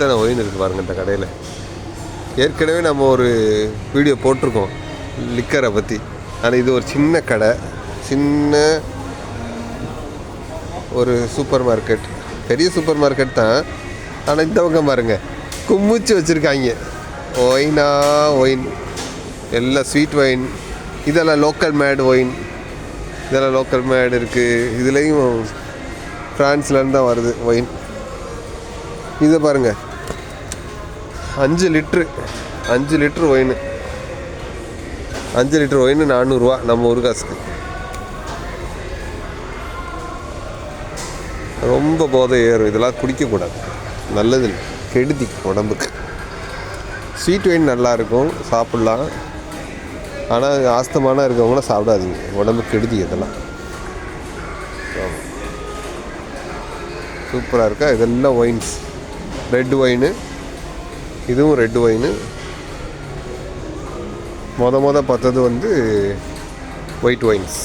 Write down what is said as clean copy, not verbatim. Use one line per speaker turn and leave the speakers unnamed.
எத்தனை ஒயின் இருக்குது பாருங்கள் இந்த கடையில். ஏற்கனவே நம்ம ஒரு வீடியோ போட்டிருக்கோம் லிக்கரை பற்றி. ஆனால் இது ஒரு சின்ன கடை, சின்ன ஒரு சூப்பர் மார்க்கெட். பெரிய சூப்பர் மார்க்கெட் தான். ஆனால் இந்த பக்கம் பாருங்கள் கும்மிச்சு வச்சுருக்காங்க. ஒயினா ஒயின், எல்லாம் ஸ்வீட் ஒயின். இதெல்லாம் லோக்கல் மேட் ஒயின். இதெல்லாம் லோக்கல் மேட் இருக்குது. இதுலேயும் ஃப்ரான்ஸ்லேருந்து தான் வருது ஒயின். இதை பாருங்கள் 5 லிட்ரு ஒயின். 5 லிட்டர் ஒயின் 400 ரூபா நம்ம ஒரு காசுக்கு. ரொம்ப போதை ஏறும். இதெல்லாம் குடிக்கக்கூடாது, நல்லது இல்லை, கெடுதி உடம்புக்கு. ஸ்வீட் ஒயின் நல்லாயிருக்கும், சாப்பிட்லாம். ஆனால் ஆஸ்தமான இருக்கவங்களாம் சாப்பிடாதீங்க, உடம்புக்கு கெடுதி இதெல்லாம். சூப்பராக இருக்கா. இதெல்லாம் ஒயின்ஸ். ரெட் ஒயின், இதுவும் ரெட் ஒயின். மொத பார்த்தது வந்து ஒயிட் ஒயின்ஸ்.